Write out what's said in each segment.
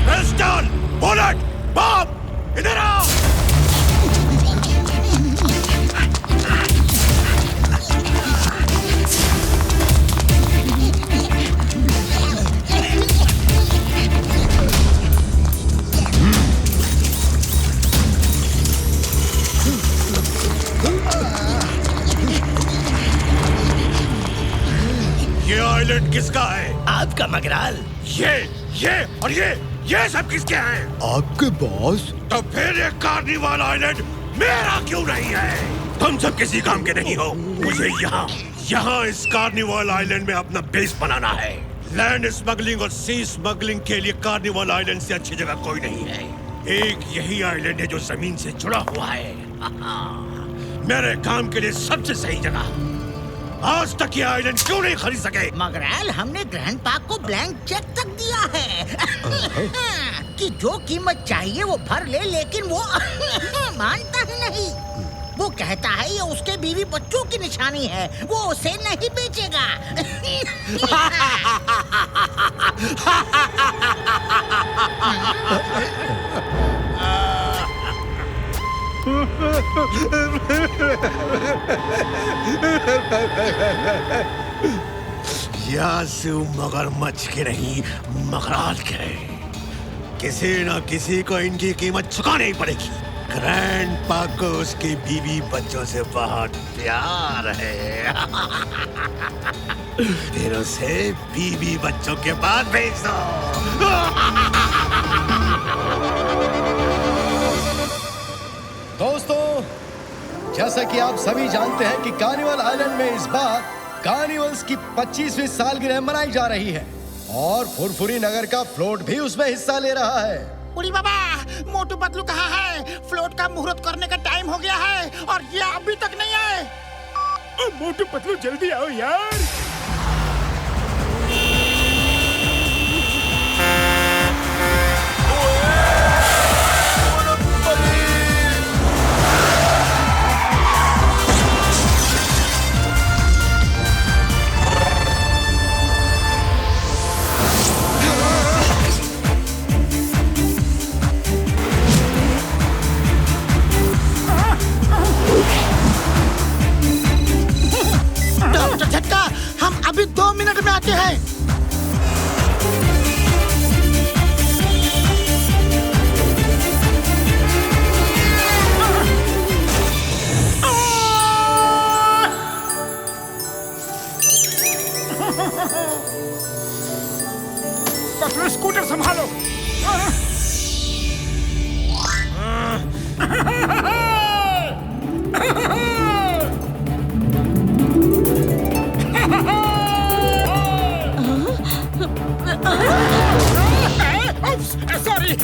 Pistol, bullet, बम, इधर आओ। ये आइलैंड किसका है? आपका मगराल। ये और ये सब किसके हैं? आपके बॉस। तो फिर ये कार्निवाल आइलैंड मेरा क्यों नहीं है? तुम सब किसी काम के नहीं हो। मुझे यहाँ इस कार्निवाल आइलैंड में अपना बेस बनाना है। लैंड स्मगलिंग और सी स्मगलिंग के लिए कार्निवाल आइलैंड से अच्छी जगह कोई नहीं है। एक यही आइलैंड है जो जमीन से जुड़ा हुआ है। मेरे काम के लिए सबसे सही जगह। आज तक ये आइलैंड क्यों नहीं खरीद सके? मगरैल, हमने ग्रैंडपा को ब्लैंक चेक तक दिया है कि जो कीमत चाहिए वो भर ले, लेकिन वो मानता ही नहीं। वो कहता है ये उसके बीवी बच्चों की निशानी है, वो उसे नहीं बेचेगा। यासु मगरमच्छ के नहीं, मगराल के। किसी न किसी को इनकी कीमत चुकानी ही पड़ेगी। ग्रैंडपा को उसकी बीवी बच्चों से बहुत प्यार है। फिर उसे बीवी बच्चों के पास भेज दो। दोस्तों, जैसा कि आप सभी जानते हैं कि कार्निवल आइलैंड में इस बार कार्निवल्स की 25वीं सालगिरह मनाई जा रही है और फुरफुरी नगर का फ्लोट भी उसमें हिस्सा ले रहा है। उड़ी बाबा, मोटू पतलू कहाँ है? फ्लोट का मुहूर्त करने का टाइम हो गया है और ये अभी तक नहीं आए। मोटू पतलू जल्दी आओ यार। डॉक्टर झटका, हम अभी 2 मिनट में आते हैं। पतलू स्कूटर संभालो।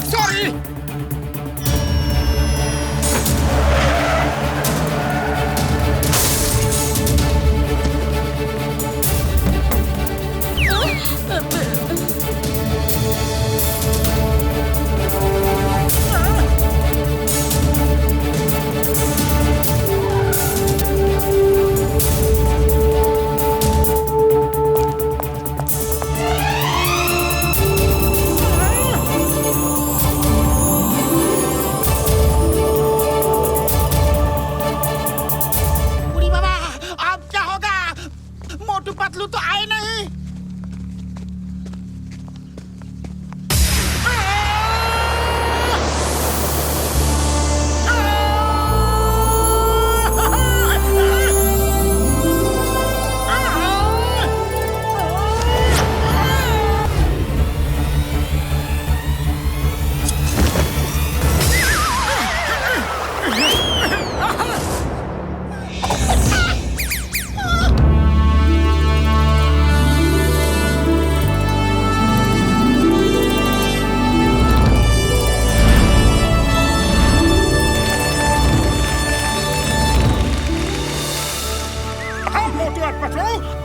सॉरी। उड़ी बाबा, अब क्या होगा? मोटू पतलू तो आए नहीं।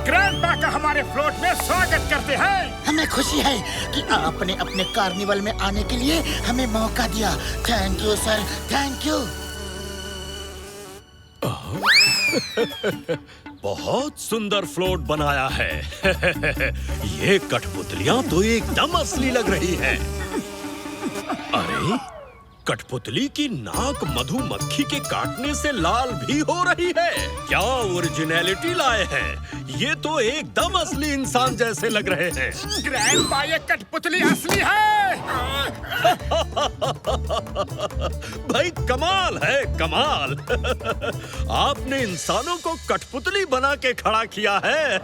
ग्रैंडपा का हमारे फ्लोट में स्वागत करते हैं। हमें खुशी है कि आपने अपने कार्निवल में आने के लिए हमें मौका दिया। Thank you sir, thank you. बहुत सुंदर फ्लोट बनाया है। ये कठपुतलियां तो एकदम असली लग रही हैं। अरे, कठपुतली की नाक मधुमक्खी के काटने से लाल भी हो रही है। क्या ओरिजिनलिटी लाए हैं। ये तो एकदम असली इंसान जैसे लग रहे हैं। ग्रैंडपा, ये कठपुतली असली है। भाई कमाल है, कमाल। आपने इंसानों को कठपुतली बना के खड़ा किया है।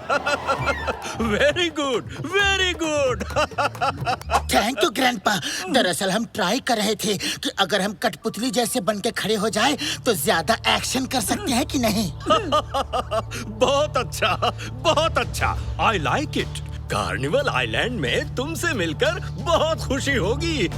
Very good, very good. Thank you grandpa. दरअसल हम ट्राई कर रहे थे कि अगर हम कठपुतली जैसे बन के खड़े हो जाए तो ज्यादा एक्शन कर सकते हैं कि नहीं। बहुत अच्छा, बहुत अच्छा। I like it. Carnival island में तुमसे मिलकर बहुत खुशी होगी।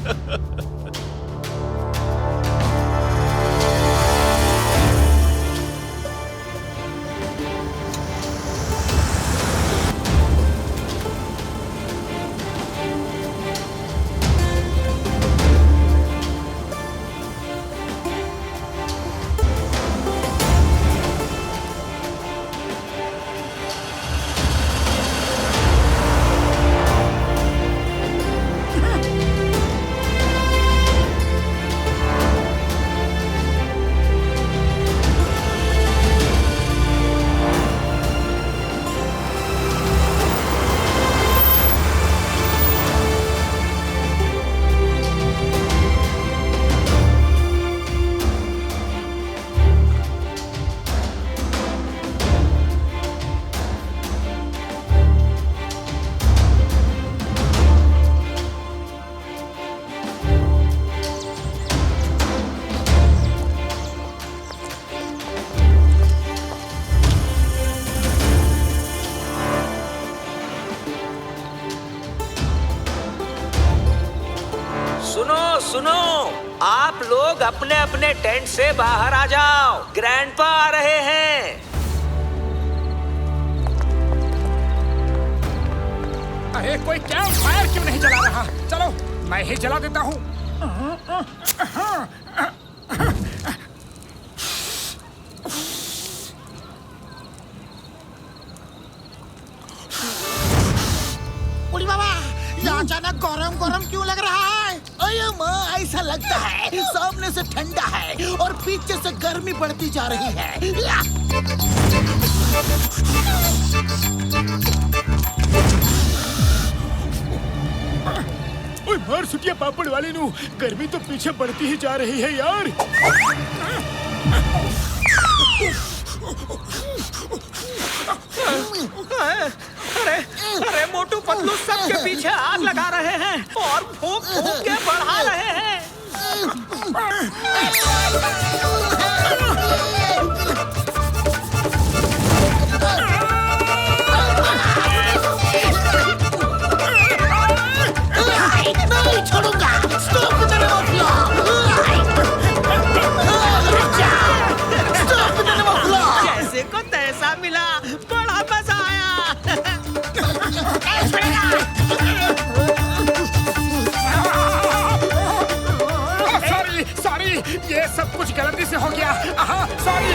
सुनो, आप लोग अपने अपने टेंट से बाहर आ जाओ। ग्रैंडपा आ रहे हैं। अरे कोई कैंप फायर क्यों नहीं जला रहा? चलो मैं ही जला देता हूँ। उड़ी बाबा, ये अचानक गरम गरम क्यों लग रहा है? अरे माँ, ऐसा लगता है सामने से ठंडा है और पीछे से गर्मी बढ़ती जा रही है। ओए मार सुटिया पापड़ वाले नू, गर्मी तो पीछे बढ़ती ही जा रही है यार। अरे मोटू पतलू सबके पीछे आग लगा रहे हैं और फूंक फूंक के बढ़ा रहे हैं। नहीं छोड़ूंगा। Stop the name of law. Stop the name of law. जैसे को तैसा मिला, बड़ा मजा आया। सॉरी, ये सब कुछ गलती से हो गया। सॉरी।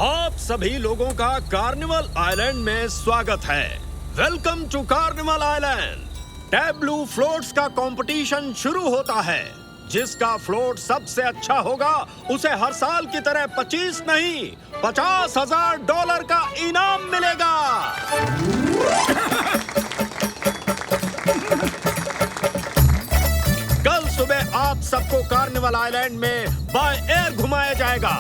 आप सभी लोगों का कार्निवल आइलैंड में स्वागत है। Welcome to carnival island. Tableau floats का कंपटीशन शुरू होता है। जिसका फ्लोट सबसे अच्छा होगा उसे हर साल की तरह 25 नहीं, $50,000 का इनाम मिलेगा। कल सुबह आप सबको कार्निवल आइलैंड में बाय एयर घुमाया जाएगा।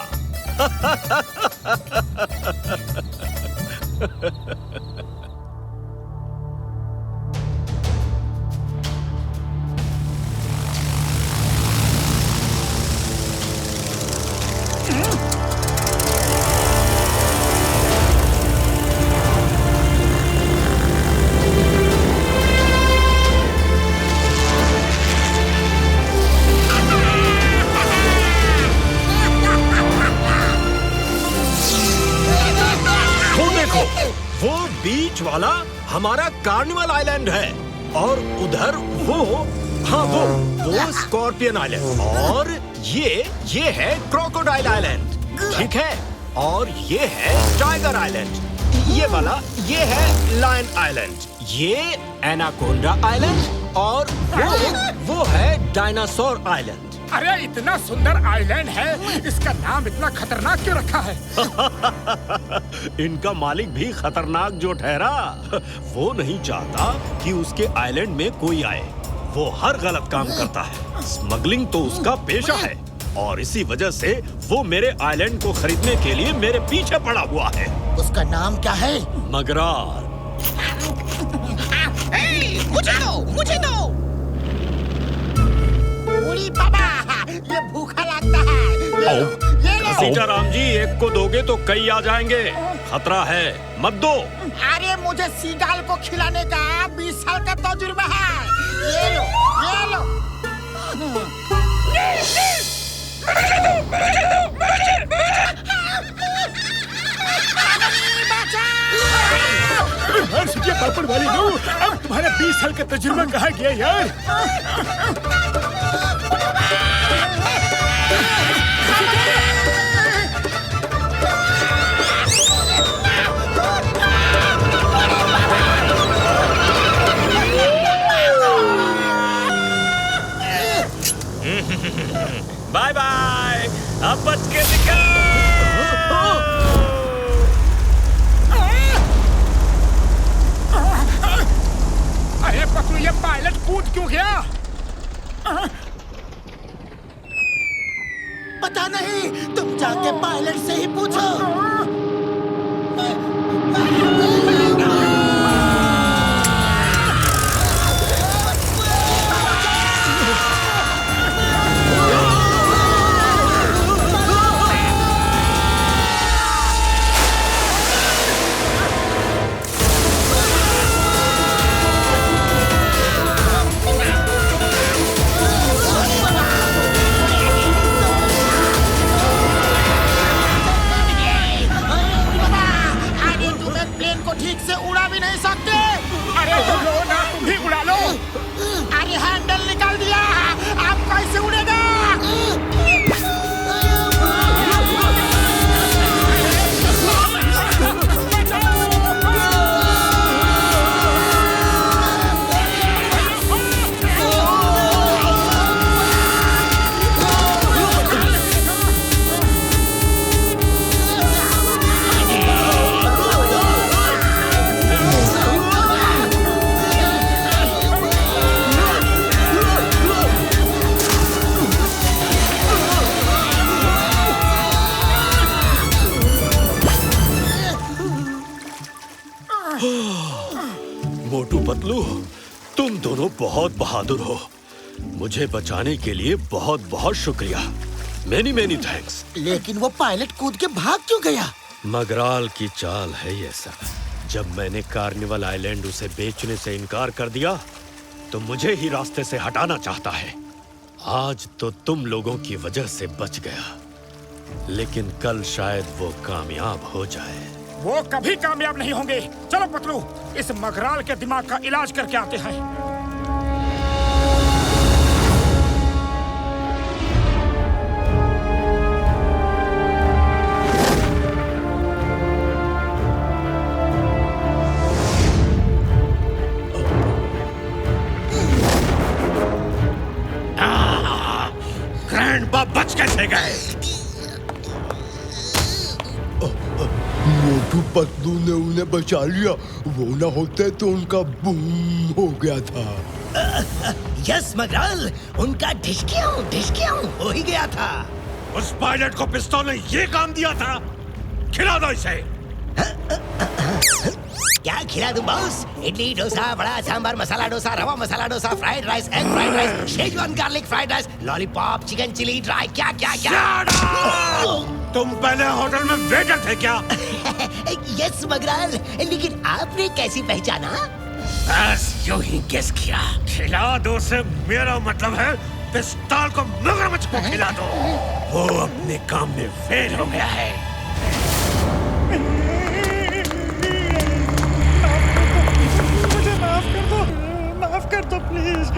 वो बीच वाला हमारा कार्निवल आइलैंड है। और उधर वो, हाँ वो स्कॉर्पियन आइलैंड, और ये है क्रोकोडाइल आइलैंड, ठीक है? और ये है टाइगर आइलैंड, ये वाला ये है लायन आइलैंड, ये एनाकोंडा आइलैंड, और वो है डायनासोर आइलैंड। अरे इतना सुंदर आइलैंड है, इसका नाम इतना खतरनाक क्यों रखा है? इनका मालिक भी खतरनाक जो ठहरा, वो नहीं चाहता कि उसके आइलैंड में कोई आए। वो हर गलत काम करता है, स्मगलिंग तो उसका पेशा है, और इसी वजह से वो मेरे आइलैंड को खरीदने के लिए मेरे पीछे पड़ा हुआ है। उसका नाम क्या है? मगराल। मुझे दो। उड़ी बाबा, ये भूखा लगता है। ये लो। सीताराम जी, एक को दोगे तो कई आ जाएंगे, खतरा है, मत दो। अरे मुझे सीगाल को खिलाने का 20 साल का तजुर्बा है। ये लो, ये लो। ये पापड़ वाली लो, अब तुम्हारा 20 साल का तजुर्बा कहाँ गया यार? बाय बाय, अब बच के निकल। अरे पकड़ो, ये पायलट कूद क्यों गया? पता नहीं, तुम जाके पायलट से ही पूछो। ठीक से उड़ा भी नहीं सकते। अरे तुम लोग ना, तुम भी उड़ा लो। अरे हैंडल निकाल दिया, आप कैसे उड़ेगा? मोटू पतलू, तुम दोनों बहुत बहादुर हो। मुझे बचाने के लिए बहुत बहुत शुक्रिया। Many many thanks. लेकिन वो पायलट कूद के भाग क्यों गया? मगराल की चाल है ये सब। जब मैंने कार्निवल आइलैंड उसे बेचने से इनकार कर दिया, तो मुझे ही रास्ते से हटाना चाहता है। आज तो तुम लोगों की वजह से बच गया, लेकिन कल शायद वो कामयाब हो जाए। वो कभी कामयाब नहीं होंगे। चलो पतलू, इस मगराल के दिमाग का इलाज करके आते हैं। ग्रैंडपा बच कैसे गए? मोटू पतलू ने उन्हें बचा लिया। वो ना होते तो उनका बूम हो गया था। यस मगराल, उनका ढिशक्यां हो ही गया था। उस पायलट को पिस्तौल ने ये काम दिया था। खिला दो इसे। क्या खिला दूं boss? Idli, dosa, vada, sambar, masala dosa, rava masala dosa, fried rice, egg fried rice, Schezwan garlic fried rice, lollipop, chicken chilli dry, क्या क्या क्या। तुम पहले होटल में वेटर थे क्या? यस मगराल, लेकिन आपने कैसी पहचाना? बस यूं ही गेस किया। खिला दो से मेरा मतलब है पिस्तौल को मगरमच्छ को खिला दो। वो अपने काम में फेल हो गया है। मुझे माफ कर दो, माफ माफ कर दो प्लीज।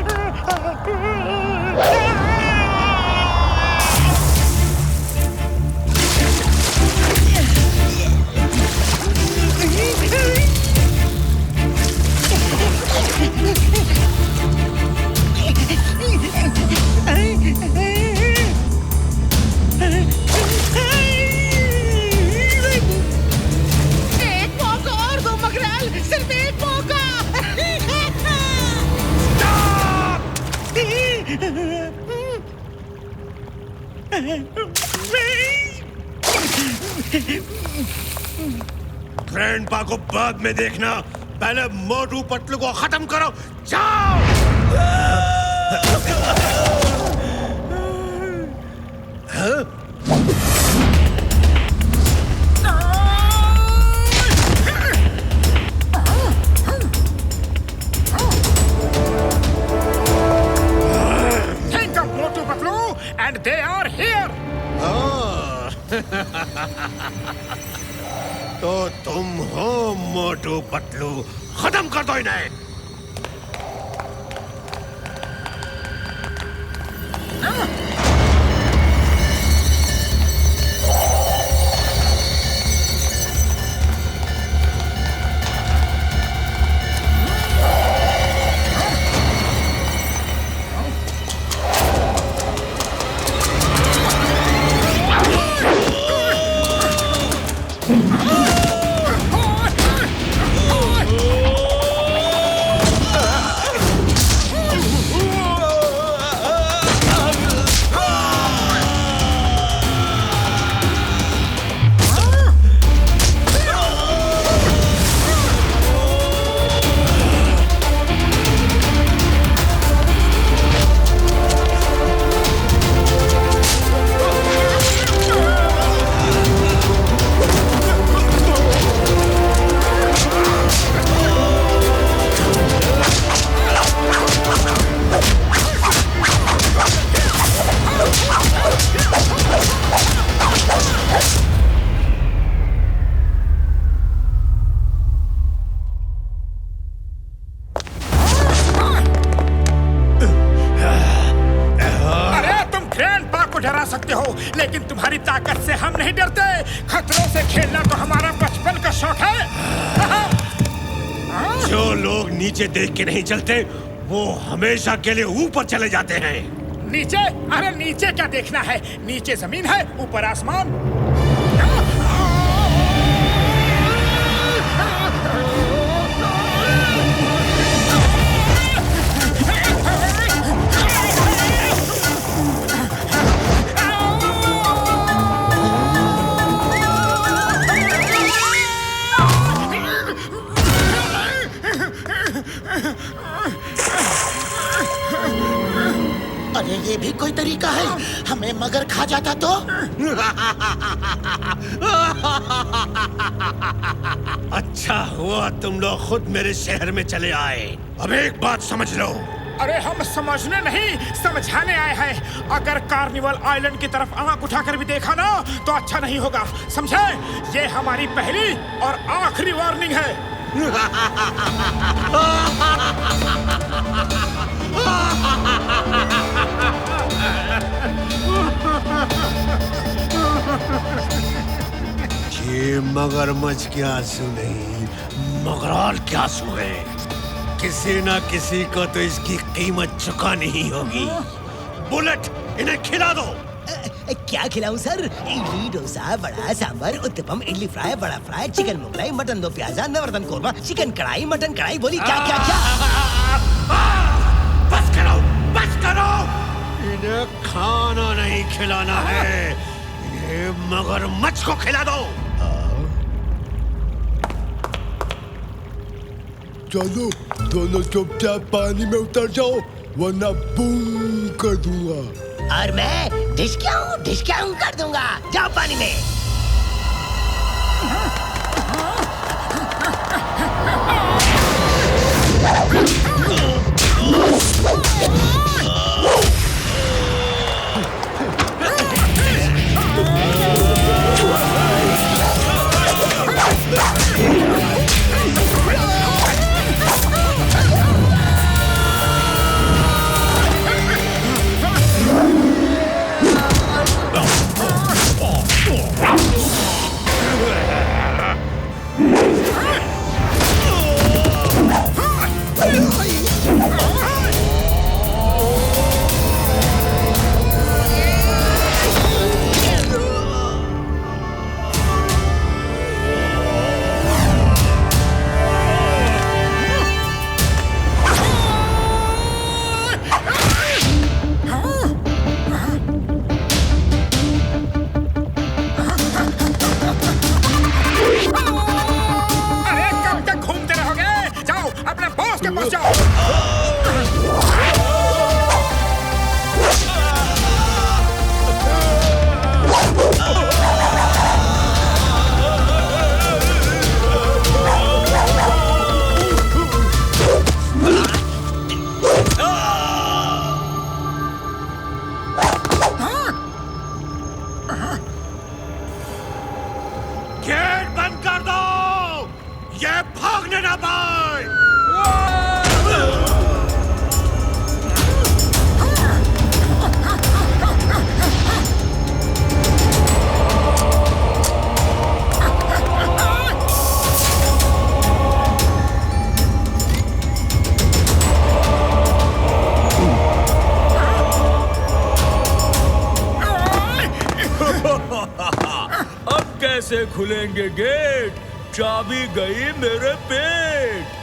एक मौका और दो मगराल, सिर्फ एक मौका। ग्रैंडपा को बाद में देखना, पहले मोटू पतलू को खत्म करो। जाओ। Think of Motu Patlu and they are here. तो तुम हो मोटू पतलू, खत्म कर दो इन्हें। डरा सकते हो, लेकिन तुम्हारी ताकत से हम नहीं डरते। खतरों से खेलना तो हमारा बचपन का शौक है। जो लोग नीचे देख के नहीं चलते, वो हमेशा के लिए ऊपर चले जाते हैं। नीचे? अरे नीचे क्या देखना है? नीचे जमीन है, ऊपर आसमान। अरे ये भी कोई तरीका है? हमें मगर खा जाता तो? अच्छा हुआ तुम लोग खुद मेरे शहर में चले आए। अब एक बात समझ लो। अरे हम समझने नहीं, समझाने आए हैं। अगर कार्निवल आइलैंड की तरफ आंख उठाकर भी देखा ना तो अच्छा नहीं होगा, समझे? ये हमारी पहली और आखिरी वार्निंग है। ये मगरमच्छ के आंसू नहीं, मगराल के आंसू है। किसी ना किसी को तो इसकी कीमत चुकानी ही होगी। बुलेट, इन्हें खिला दो। क्या खिलाऊं सर? इडली, डोसा, वड़ा, सांभर, उत्तपम, इडली फ्राई, बड़ा फ्राई, चिकन मुगलाई, मटन दो प्याजा, नवरत्न कोरमा, चिकन कढ़ाई, मटन कढ़ाई, बोली क्या क्या क्या? बस करो, बस करो। इन्हें खाना नहीं खिलाना है, ये मगरमच्छ को खिला दो। चलो दोनों चुपचाप पानी में उतर जाओ, वरना बूम कर दूंगा। और मैं ढिशक्याऊं कर दूंगा। जाओ पानी में। ना पाए। अब कैसे खुलेंगे गेट? चाबी गई मेरे पेट।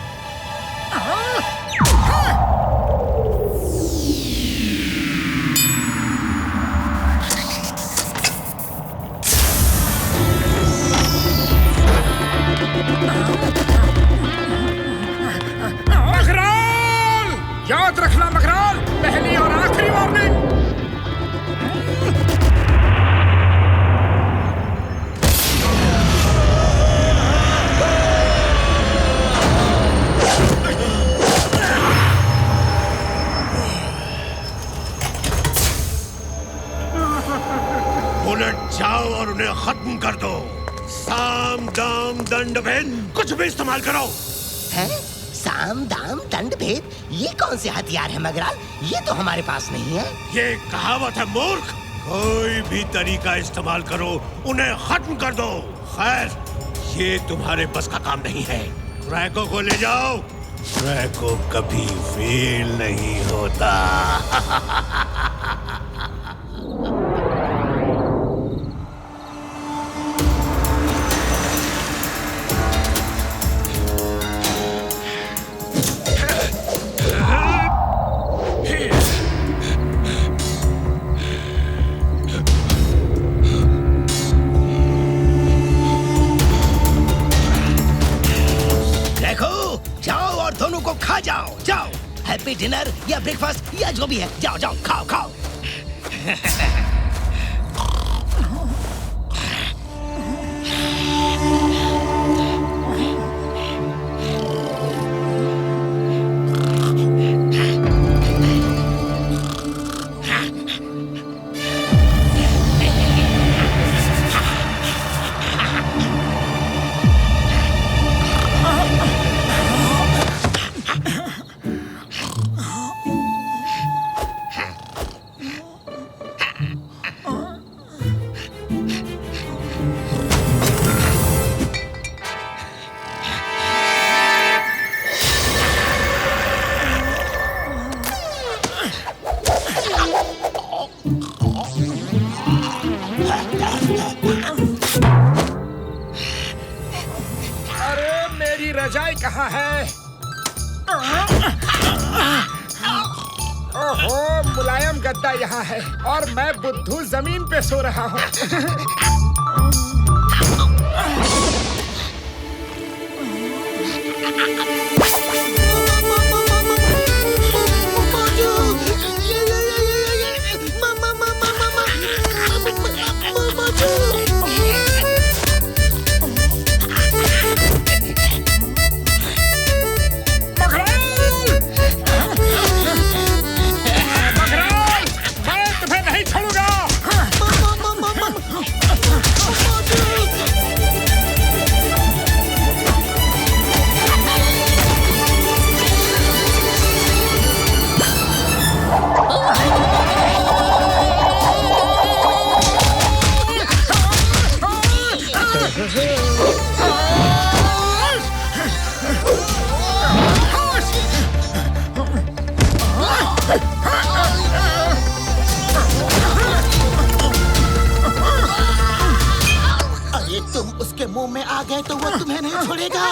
मखराल! याद रखना मखराल, पहली और आखिरी वार्निंग। बुलेट जाओ और उन्हें खत्म कर दो। साम दाम दंड भेद कुछ भी इस्तेमाल करो। है? साम दाम दंड भेद, ये कौन से हथियार है मगराल? ये तो हमारे पास नहीं है। ये कहावत है मूर्ख। कोई भी तरीका इस्तेमाल करो, उन्हें खत्म कर दो। खैर, ये तुम्हारे बस का काम नहीं है। क्रैको को ले जाओ। क्रैको कभी फेल नहीं होता। दोनों को खा जाओ, जाओ। हैप्पी डिनर या ब्रेकफास्ट या जो भी है, जाओ जाओ खाओ खाओ। रजाई कहाँ है? ओहो, मुलायम गद्दा यहाँ है और मैं बुद्धू जमीन पे सो रहा हूँ। अरे तुम उसके मुंह में आ गए तो वो तुम्हें नहीं छोड़ेगा।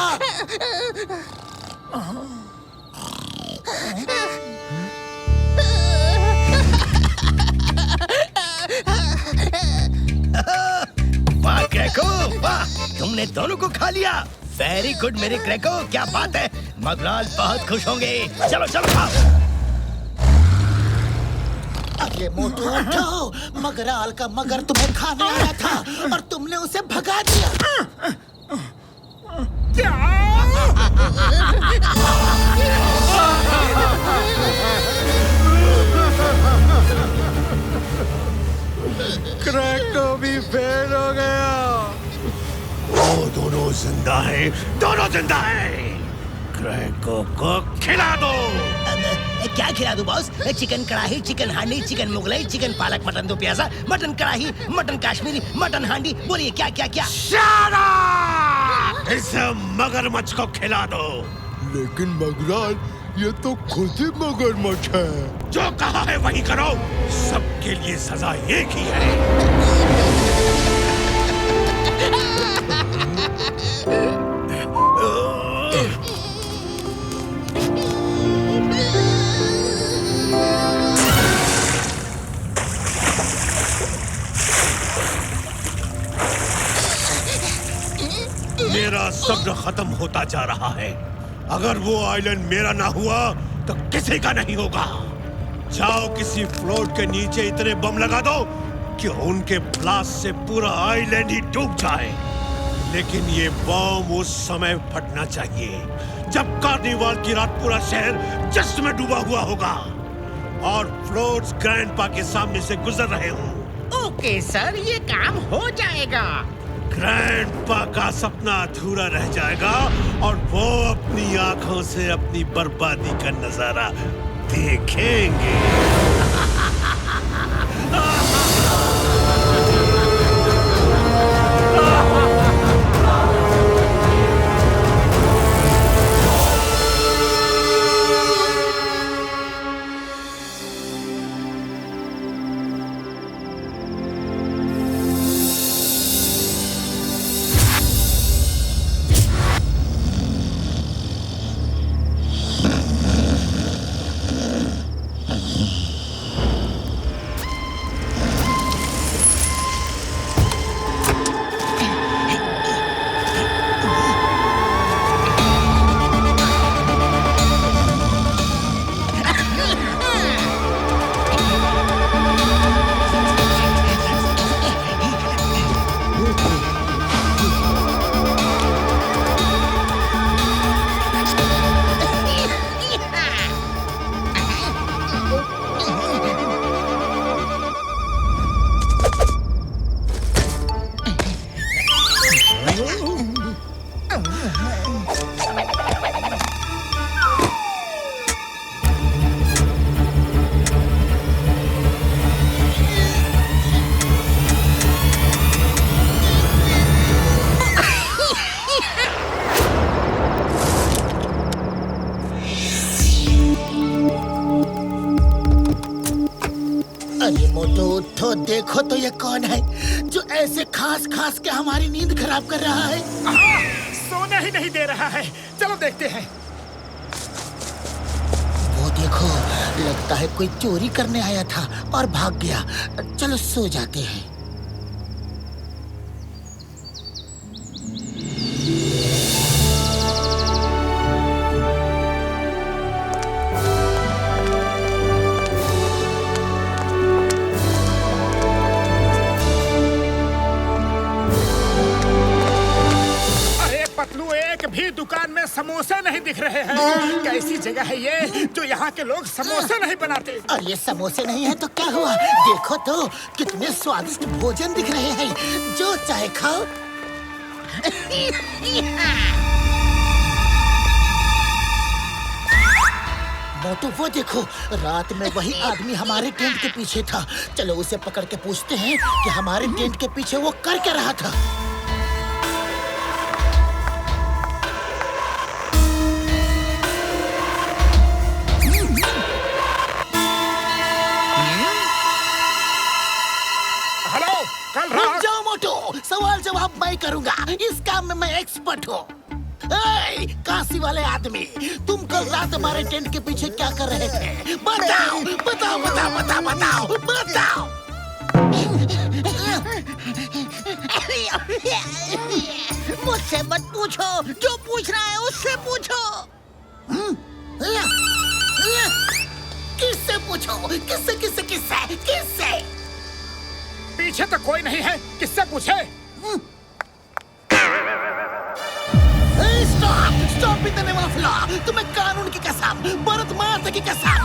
वाह क्रैको, वाह, तुमने दोनों को खा लिया। वेरी गुड मेरे क्रैको, क्या बात है। मगराल बहुत खुश होंगे। चलो चलो खाओ। अरे मोटू उठो, मगराल का मगर तुम्हें खाने आया था और तुमने उसे भगा दिया। क्रैको भी फेल हो गया। वो दोनों जिंदा हैं, दोनों जिंदा हैं। ग्रेगो को खिला दो। क्या खिला दूं बॉस? चिकन कढ़ाई, चिकन हांडी, चिकन मुगलाई, चिकन पालक मटन दो प्याजा, मटन कढ़ाई, मटन काश्मीरी, मटन हांडी। बोलिए क्या क्या क्या? Shut up! इस मगरमच्छ को खिला दो। लेकिन मगराज, ये तो खुद ही मगरमच्छ है। जो कहा है वही करो। सबके लिए सजा एक ही है। मेरा सब्र खत्म होता जा रहा है। अगर वो आइलैंड मेरा ना हुआ तो किसी का नहीं होगा। जाओ किसी फ्लोट के नीचे इतने बम लगा दो कि उनके ब्लास्ट से पूरा आइलैंड ही डूब जाए। लेकिन ये बम उस समय फटना चाहिए जब कार्निवाल की रात पूरा शहर जश्न में डूबा हुआ होगा और फ्लोट्स ग्रैंडपा के सामने से गुजर रहे हों। ओके सर, ये काम हो जाएगा। ग्रैंडपा का सपना अधूरा रह जाएगा और वो अपनी आंखों से अपनी बर्बादी का नजारा देखेंगे। अरे मोटू उठो, देखो तो ये कौन है जो ऐसे खास खास के हमारी नींद खराब कर रहा है। सोने ही नहीं दे रहा है। चलो देखते हैं। वो देखो, लगता है कोई चोरी करने आया था और भाग गया। चलो सो जाते हैं। भी दुकान में समोसे नहीं दिख रहे हैं। कैसी जगह है ये जो यहाँ के लोग समोसे नहीं बनाते? और ये समोसे नहीं है तो क्या हुआ? देखो तो कितने स्वादिष्ट भोजन दिख रहे हैं। जो चाहे खाओ। मोटू वो देखो, रात में वही आदमी हमारे टेंट के पीछे था। चलो उसे पकड़ के पूछते हैं कि हमारे टेंट के पीछे वो कर क्या रहा था। रुक जाओ मोटू, सवाल जवाब मैं करूंगा। इस काम में मैं एक्सपर्ट हूँ। काशी वाले आदमी, तुम कल रात हमारे टेंट के पीछे क्या कर रहे थे? बताओ बताओ बताओ बताओ बताओ बताओ। मुझसे मत पूछो, जो पूछ रहा है उससे पूछो। किससे पूछो? किससे किससे किससे किससे? पीछे तो कोई नहीं है, किससे पूछे? स्टॉप स्टॉप इतने वाफला। तुम्हें कानून की कसम, भारत माता की कसम।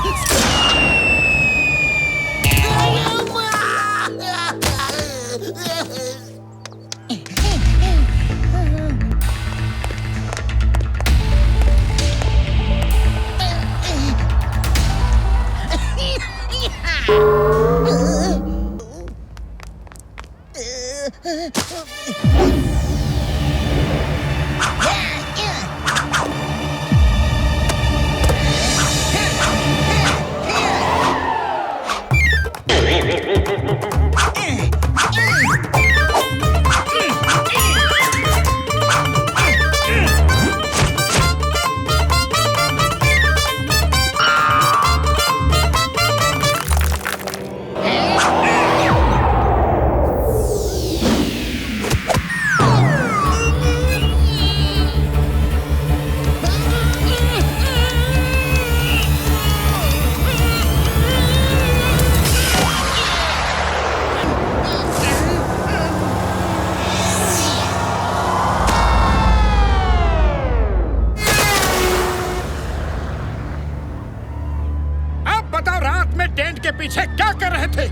टेंट के पीछे क्या कर रहे थे?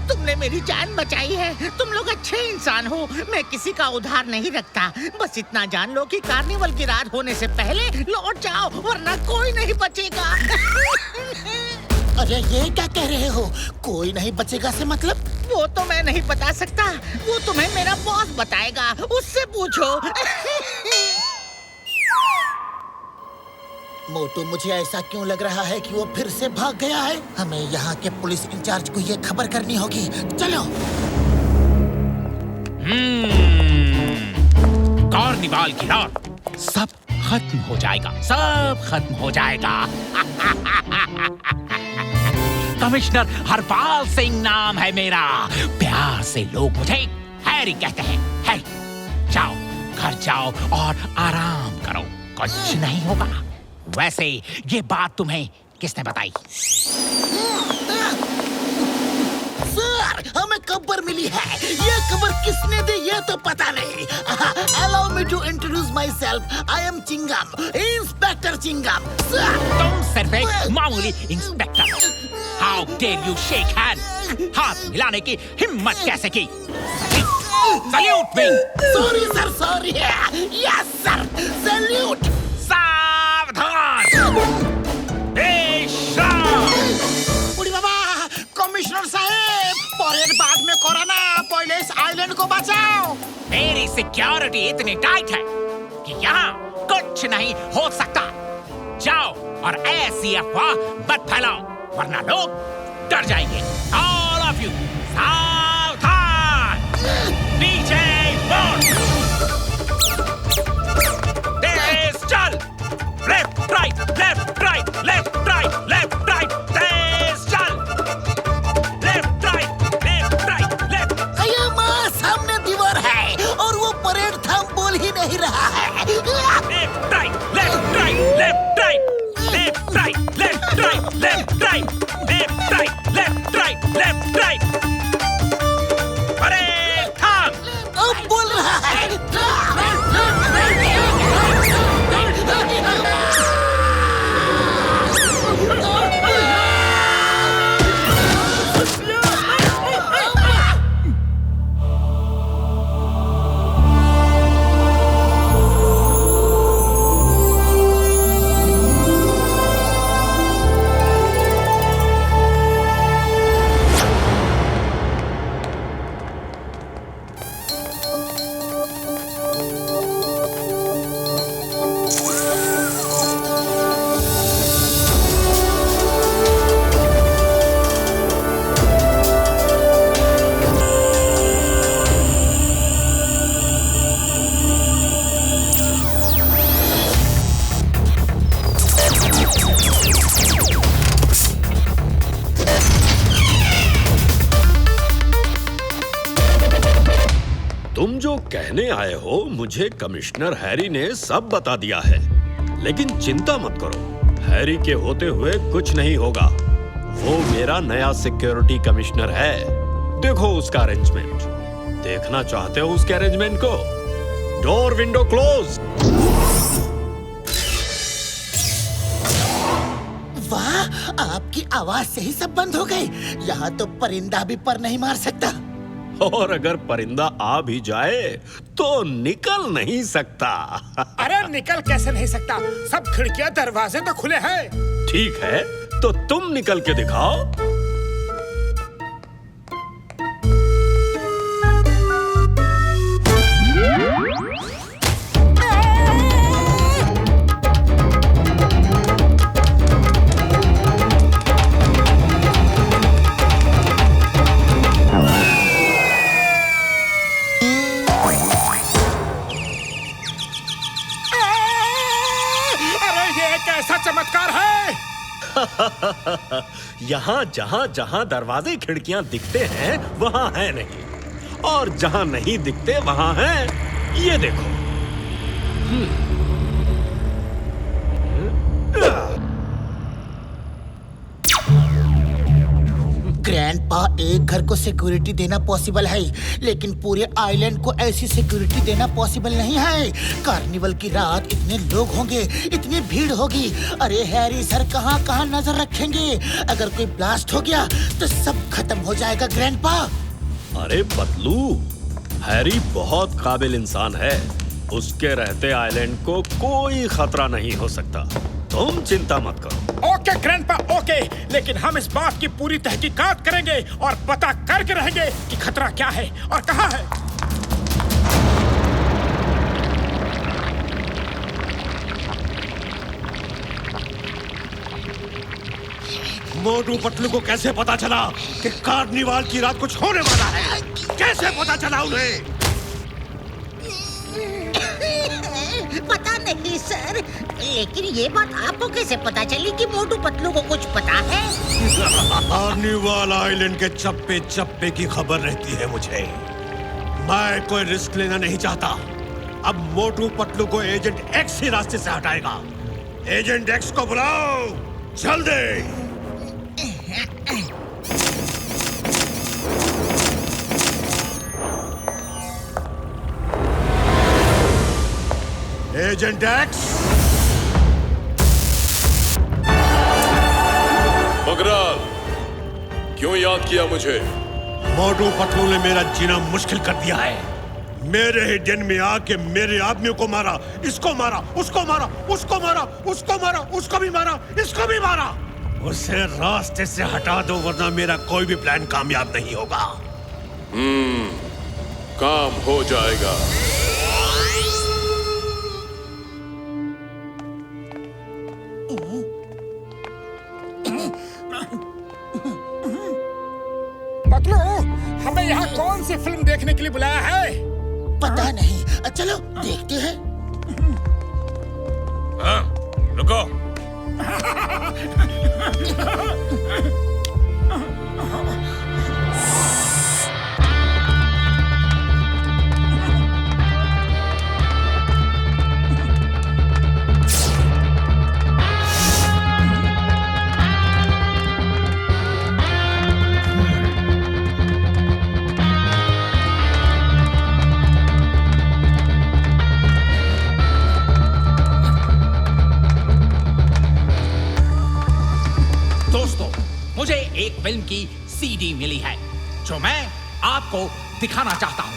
तुमने मेरी जान बचाई है। तुम लोग अच्छे इंसान हो। मैं किसी का उधार नहीं रखता। बस इतना जान लो कि कार्निवल की रात होने से पहले लौट जाओ, वरना कोई नहीं बचेगा। अरे ये क्या कह रहे हो? कोई नहीं बचेगा से मतलब? वो तो मैं नहीं बता सकता। वो तुम्हें मेरा बॉस बताएगा। उससे पूछो। मोटू, मुझे ऐसा क्यों लग रहा है कि वो फिर से भाग गया है? हमें यहाँ के पुलिस इंचार्ज को ये खबर करनी होगी। चलो। कार्निवाल की रात सब खत्म हो जाएगा, सब खत्म हो जाएगा। कमिश्नर हरपाल सिंह नाम है मेरा। प्यार से लोग मुझे हैरी कहते हैं। हैरी, जाओ घर जाओ और आराम करो, कुछ नहीं होगा। वैसे ये बात तुम्हें किसने बताई? सर, हमें खबर मिली है। ये खबर किसने दी ये तो पता नहीं। Allow me to introduce myself. I am Chingam, inspector Chingam. तुम सिर्फ एक मामूली inspector. How dare you shake hand? हाथ मिलाने की हिम्मत कैसे की? Salute me! Sorry sir, sorry. Yes sir, salute. सावधान! उड़ी बाबा, कमिश्नर साहब, परेड बाद में कोरोना, पहले इस आइलैंड को बचाओ। मेरी सिक्योरिटी इतनी टाइट है कि यहाँ कुछ नहीं हो सकता। जाओ और ऐसी अफवाह मत फैलाओ, वरना लोग डर जाएंगे। All of you, सावधान! नीचे बोर्ड! तेज चल! Left, right, left, right, left, right, left, right, तेज चल! Left, right, left, right, left. अये माँ, सामने दीवार है और वो परेड थम बोल ही नहीं रहा है। Left, right, left, right, left, right, left, right, left, right, left, right, left, right, left, right, left, right. Parade थम! अब बोल रहा है। तुम जो कहने आए हो मुझे कमिश्नर हैरी ने सब बता दिया है, लेकिन चिंता मत करो, हैरी के होते हुए कुछ नहीं होगा। वो मेरा नया सिक्योरिटी कमिश्नर है। देखो उसका अरेंजमेंट। देखना चाहते हो उसके अरेंजमेंट को? Door window close. वाह, आपकी आवाज से ही सब बंद हो गई। यहाँ तो परिंदा भी पर नहीं मार सकता। और अगर परिंदा आ भी जाए तो निकल नहीं सकता। अरे निकल कैसे नहीं सकता? सब खिड़कियां दरवाजे तो खुले हैं। ठीक है, तो तुम निकल के दिखाओ। यहाँ जहाँ जहाँ दरवाजे खिड़कियाँ दिखते हैं वहाँ है नहीं, और जहाँ नहीं दिखते वहाँ है। ये देखो। ग्रैंडपा, एक घर को सिक्योरिटी देना पॉसिबल है, लेकिन पूरे आइलैंड को ऐसी सिक्योरिटी देना पॉसिबल नहीं है। कार्निवल की रात इतने लोग होंगे, इतनी भीड़ होगी। अरे हैरी सर कहाँ कहाँ नजर रखेंगे? अगर कोई ब्लास्ट हो गया तो सब खत्म हो जाएगा ग्रैंडपा। अरे पतलू, हैरी बहुत काबिल इंसान है, उसके रहते आइलैंड को कोई खतरा नहीं हो सकता। तुम चिंता मत करो। ओके ग्रैंडपा, ओके, लेकिन हम इस बात की पूरी तहकीकात करेंगे और पता करके रहेंगे कि खतरा क्या है और कहाँ है। मोटू पतलू को कैसे पता चला कि कार्निवाल की रात कुछ होने वाला है? कैसे पता चला उन्हें? पता नहीं सर, लेकिन ये बात आपको कैसे पता चली कि मोटू पतलू को कुछ पता है? कार्निवाल आइलैंड के चप्पे चप्पे की खबर रहती है मुझे। मैं कोई रिस्क लेना नहीं चाहता। अब मोटू पतलू को एजेंट एक्स ही रास्ते से हटाएगा। एजेंट एक्स को बुलाओ जल्दी। Agent x. मगराल, क्यों याद किया मुझे? मोटू पतलू ने मेरा जीना मुश्किल कर दिया है। मेरे ही दिन में आके मेरे आदमियों को मारा, इसको मारा, उसको मारा, उसको मारा, उसको मारा, उसको भी मारा, इसको भी मारा। उसे रास्ते से हटा दो वरना मेरा कोई भी प्लान कामयाब नहीं होगा। काम हो जाएगा। पतलू, हमें यहाँ कौन सी फिल्म देखने के लिए बुलाया है? पता नहीं, चलो देखते हैं। हाँ, रुको। मुझे एक फिल्म की सीडी मिली है जो मैं आपको दिखाना चाहता हूं।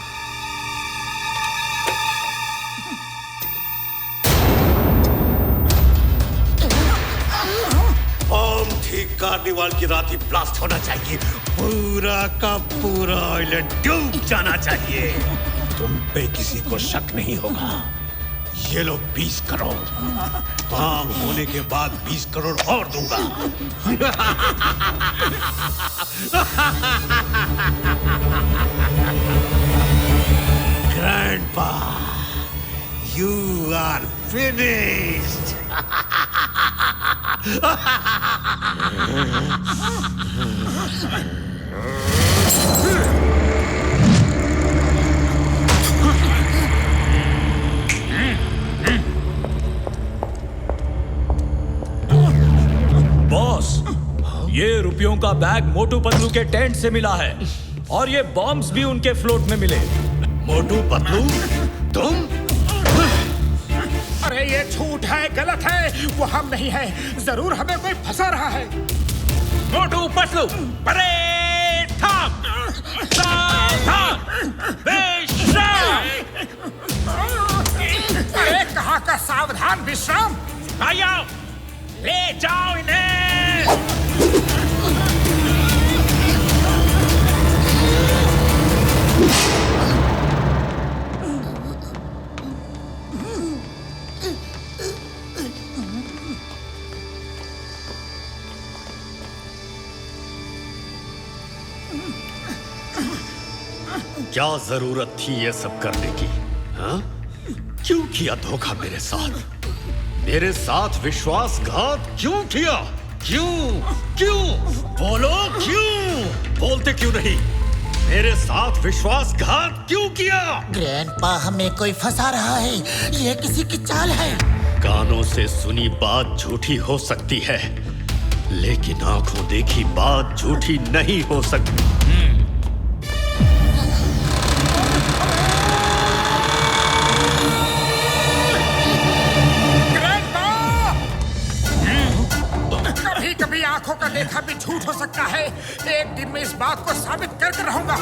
बम ठीक कार्निवाल की रात ही ब्लास्ट होना चाहिए। पूरा का पूरा आइलैंड डूब जाना चाहिए। तुम पे किसी को शक नहीं होगा। ये लो 20 करोड़। काम होने के बाद 20 करोड़ और दूंगा। Grandpa, you are finished. Boss, ये रुपयों का बैग मोटू पतलू के टेंट से मिला है और ये बॉम्ब्स भी उनके फ्लोट में मिले। मोटू पतलू, तुम? अरे ये झूठ है, गलत है, वो हम नहीं है। जरूर हमें कोई फंसा रहा है। मोटू पतलू, परेड ठप, सावधान, विश्राम। अरे कहाँ का सावधान विश्राम? आया, ले जाओ इन्हें। क्या जरूरत थी ये सब करने की? हाँ? क्यों किया धोखा मेरे साथ? मेरे साथ विश्वासघात क्यों किया? क्यों बोलो, क्यों बोलते क्यों नहीं? मेरे साथ विश्वासघात क्यों किया? ग्रैंडपा हमें कोई फंसा रहा है। ये किसी की चाल है। कानों से सुनी बात झूठी हो सकती है, लेकिन आंखों देखी बात झूठी नहीं हो सकती। कभी कभी आंखों का देखा भी झूठ हो सकता है। एक दिन मैं इस बात को साबित करके रहूंगा।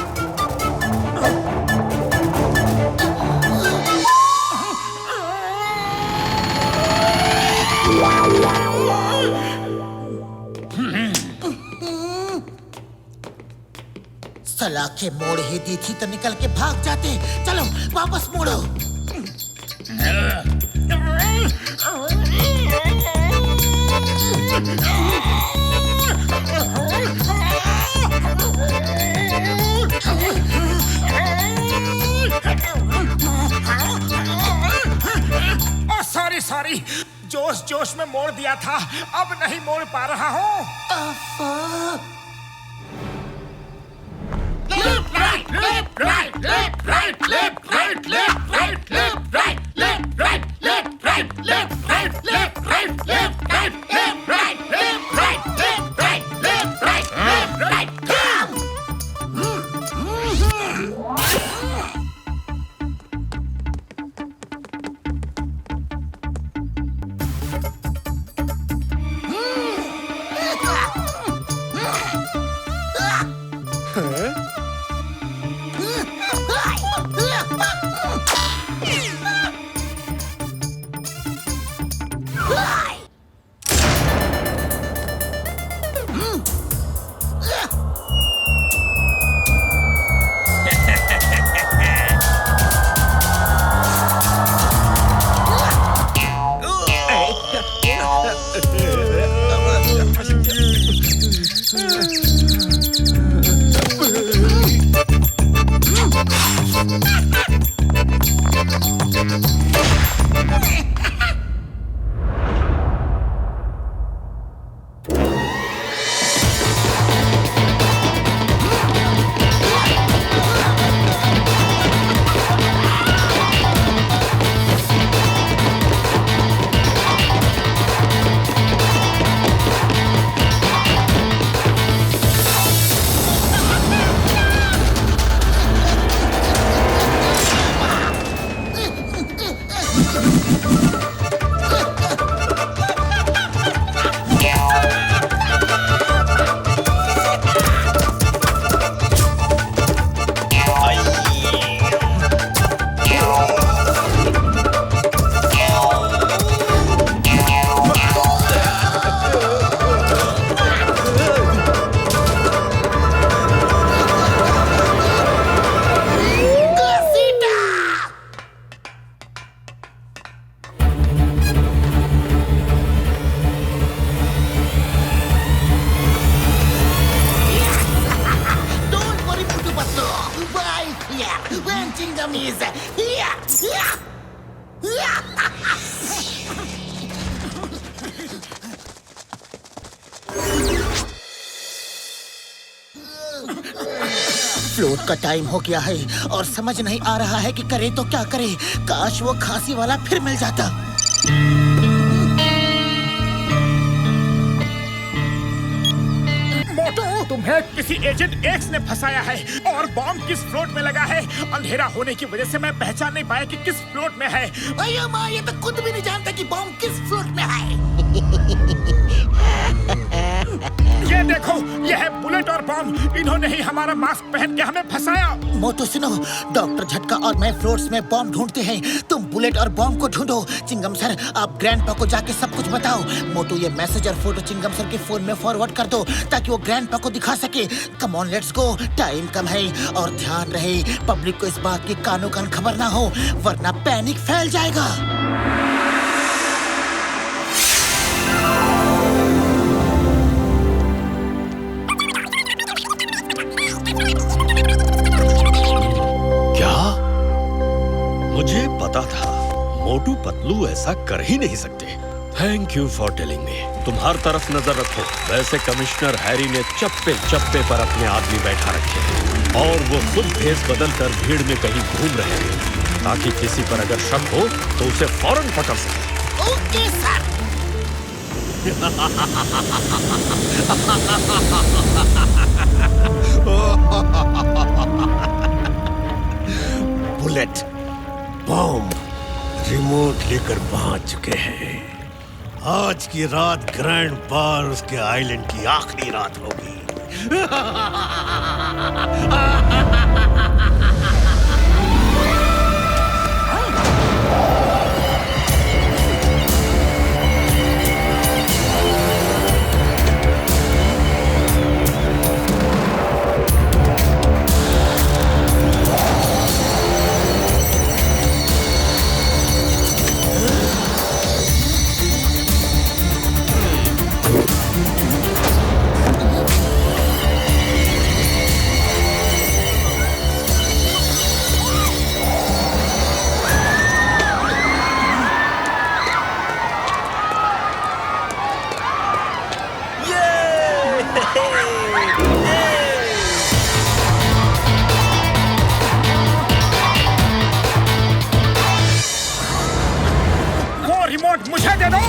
सलाखें मोड़ ही दी थी तो निकल के भाग जाते। चलो वापस मोड़ो। सॉरी, जोश में मोड़ दिया था, अब नहीं मोड़ पा रहा हूँ। फ्लोट का टाइम हो गया है और समझ नहीं आ रहा है कि करे तो क्या करे। काश वो खांसी वाला फिर मिल जाता। मोटू, तुम्हें किसी एजेंट एक्स ने फंसाया है और बॉम्ब किस फ्लोट में लगा है। अंधेरा होने की वजह से मैं पहचान नहीं पाया कि किस फ्लोट में है। अयो माँ, ये तो खुद भी नहीं जानता कि बॉम्ब किस फ्लोट में है। ये देखो, ये है बुलेट और बॉम्ब। इन्होंने ही हमारा मास्क पहन के हमें फंसाया। मोटू सुनो, डॉक्टर झटका और मैं फ्लोट्स में बॉम्ब ढूंढते हैं। तुम बुलेट और बॉम्ब को ढूंढो। चिंगम सर, आप ग्रैंडपा को जाके सब कुछ बताओ। मोटू, ये मैसेज और फोटो चिंगम सर के फोन में फॉरवर्ड कर दो ताकि वो ग्रैंडपा को दिखा सके। Come on, let's go, time कम है। और ध्यान रहे, पब्लिक को इस बात की कानो कान खबर ना हो, वरना पैनिक फैल जाएगा। मुझे पता था मोटू पतलू ऐसा कर ही नहीं सकते। Thank you for telling me. तुम हर तरफ नजर रखो। वैसे कमिश्नर हैरी ने चप्पे चप्पे पर अपने आदमी बैठा रखे हैं और वो खुद भेस बदल कर भीड़ में कहीं घूम रहे हैं, ताकि किसी पर अगर शक हो तो उसे फौरन पकड़ सके। Okay sir. Bullet bomb remote लेकर पहुंच चुके हैं। आज की रात ग्रैंड बार उसके आइलैंड की आखिरी रात होगी। वो रिमोट मुझे दे दो।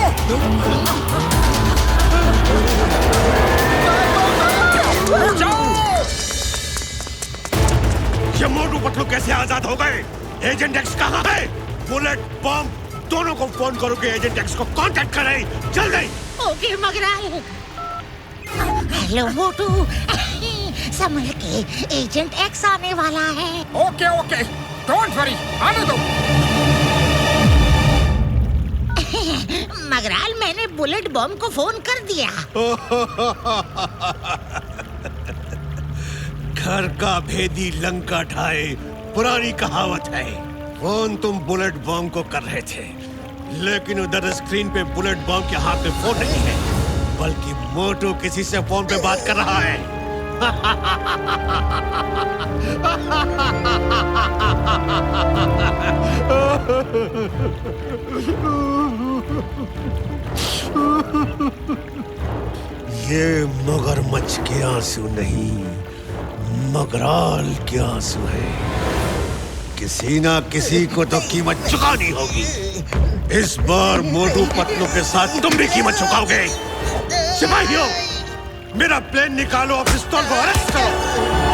ये मोटू पतलू कैसे आजाद हो गए? एजेंट एक्स कहाँ है? बुलेट बॉम्ब दोनों को फोन करो कि एजेंट एक्स को कांटेक्ट करें जल्दी। ओके मगराल। हेलो मोटू, संभल के, एजेंट एक्स आने वाला है। ओके ओके, डोंट वरी, आने दो। मगराल, मैंने बुलेट बॉम्ब को फोन कर दिया। घर का भेदी लंका ढाए, पुरानी कहावत है। फोन तुम बुलेट बॉम्ब को कर रहे थे, लेकिन उधर स्क्रीन पे बुलेट बॉम्ब के हाथ में फोन नहीं है, बल्कि मोटू किसी से फोन पे बात कर रहा है। ये मगरमच्छ के आंसू नहीं, मगराल के आंसू है। किसी ना किसी को तो कीमत चुकानी होगी। इस बार मोटू पतलू के साथ तुम भी कीमत चुकाओगे। सिपाहियों, मेरा प्लेन निकालो और पिस्तौल को अरेस्ट करो।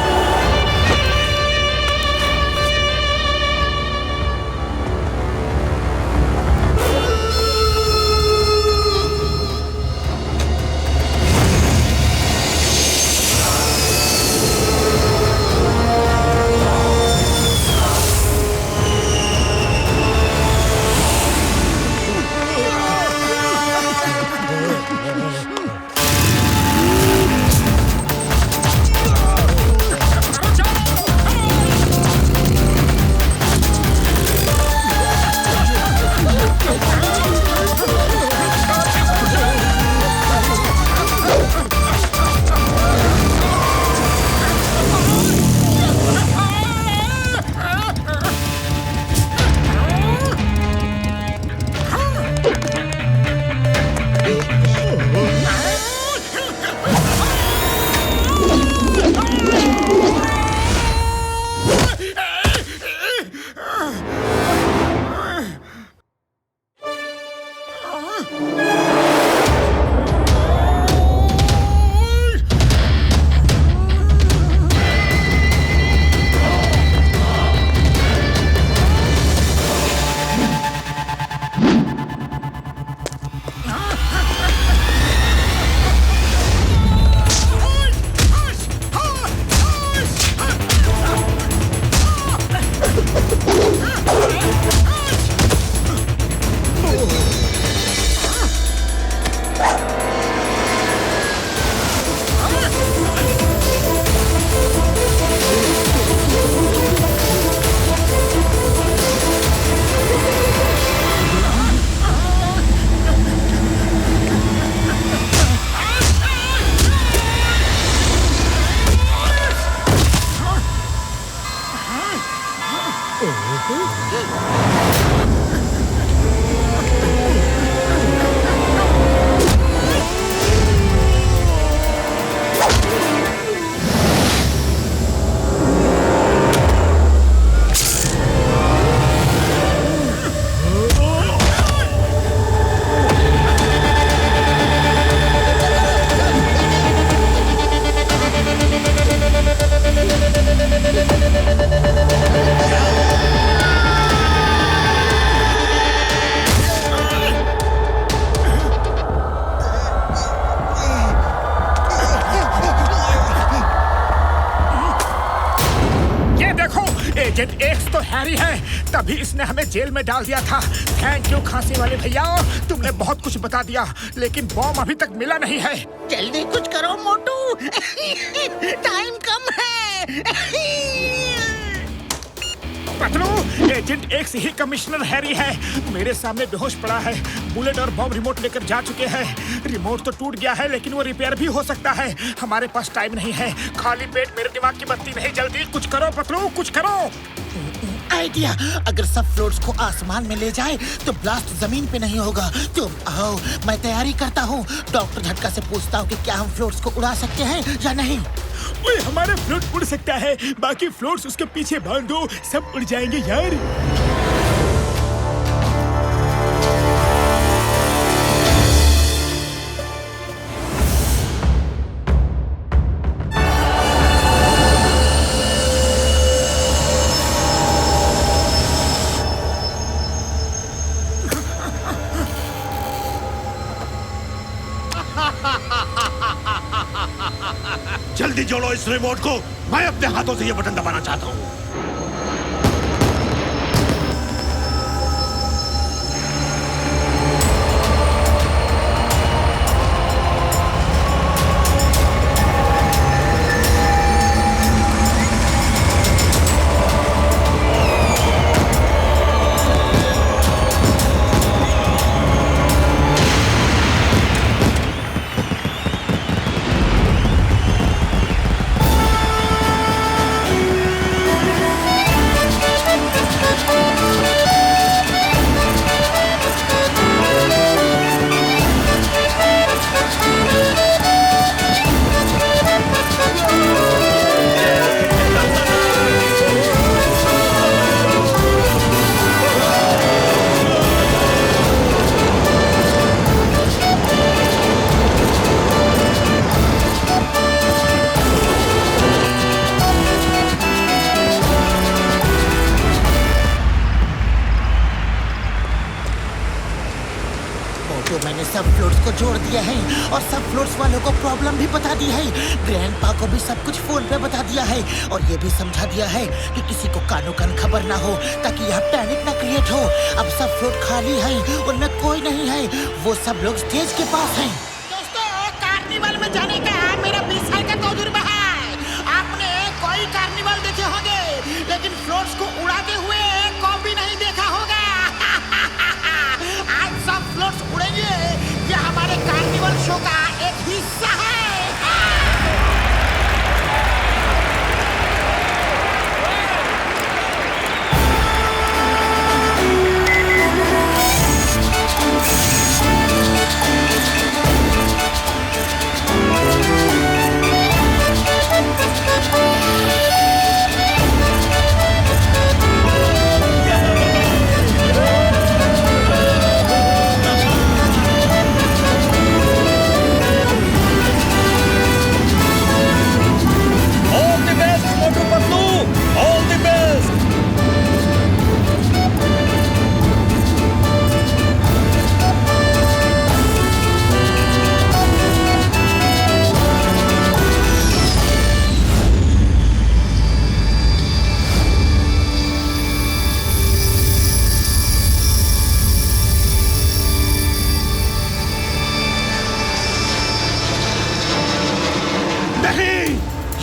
ये देखो, एजेंट एक्स तो हैरी है, तभी इसने हमें जेल में डाल दिया था। थैंक यू खांसी वाले भैया, तुमने बहुत कुछ बता दिया, लेकिन बॉम्ब अभी तक मिला नहीं है। जल्दी कुछ करो मोटू, टाइम कम है। पतलू, एजेंट एक्स ही कमिश्नर हैरी है, मेरे सामने बेहोश पड़ा है। बुलेट और बॉम्ब रिमोट लेकर जा चुके हैं। रिमोट तो टूट गया है, लेकिन वो रिपेयर भी हो सकता है। हमारे पास टाइम नहीं है, खाली पेट मेरे दिमाग की बत्ती नहीं जल्दी कुछ करो पतलू, कुछ करो। आइडिया, अगर सब फ्लोट्स को आसमान में ले जाए तो ब्लास्ट जमीन पे नहीं होगा। तुम आओ, मैं तैयारी करता हूँ। डॉक्टर झटका से पूछता हूँ कि क्या हम फ्लोट्स को उड़ा सकते हैं या नहीं। ओए, हमारा फ्लोट उड़ सकता है, बाकी फ्लोट्स उसके पीछे बांध दो, सब उड़ जाएंगे यार। जल्दी जोड़ो इस रिमोट को, मैं अपने हाथों से ये बटन दबाना चाहता हूँ। मैंने सब फ्लोट्स को जोड़ दिया है और सब फ्लोट्स वालों को प्रॉब्लम भी बता दी है। ग्रैंडपा को भी सब कुछ फोन पे बता दिया है और ये भी समझा दिया है कि किसी को कानो कान खबर ना हो, ताकि यहाँ पैनिक ना क्रिएट हो। अब सब फ्लोट खाली है, उनमें कोई नहीं है, वो सब लोग स्टेज के पास हैं। दोस्तों, कार्निवल में जाने का मेरा 20 साल का तजुर्बा है। आपने कोई कार्निवल देखे होंगे, लेकिन फ्लोट्स को उड़ाते हुए को भी नहीं देखा होगा। आज सब फ्लोट्स उड़ेंगे, ये हमारे कार्निवल शो का एक हिस्सा है।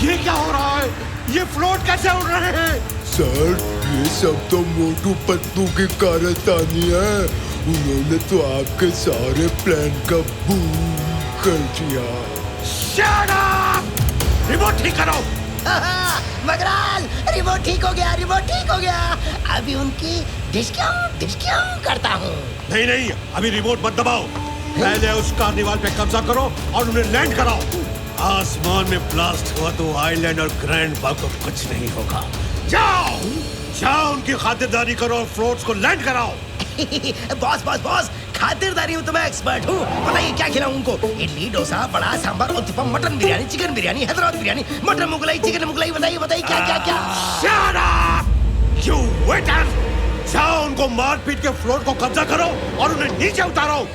ये क्या हो रहा है? ये फ्लोट कैसे उड़ रहे हैं? सर, ये सब तो मोटू पतलू की कारस्तानी है। उन्होंने तो आपके सारे प्लान का बूम कर दिया। Shut up! रिमोट ठीक करो। मगराल, रिमोट ठीक हो गया, रिमोट ठीक हो गया। अभी उनकी डिश क्यों करता हूँ। नहीं नहीं, अभी रिमोट मत दबाओ। पहले उस कार्निवाल पे कब्जा करो और उन्हें लैंड कराओ। आसमान में ब्लास्ट हुआ तो आइलैंड और ग्रैंडपा को कुछ नहीं होगा। जाओ जाओ, उनकी खातिरदारी करो और फ्लोट्स को लैंड कराओ। बॉस बॉस बॉस, खातिरदारी में तो मैं एक्सपर्ट हूँ। बताइए क्या खिलाऊं उनको? इडली, डोसा, बड़ा, sambar, uttapam, mutton biryani, chicken biryani, Hyderabad biryani, mutton Mughlai, chicken Mughlai. बताइए बताइए क्या क्या क्या? Shut up! You waiter! जाओ उनको मार पीट के फ्लोट को कब्जा करो और उन्हें नीचे उतारो।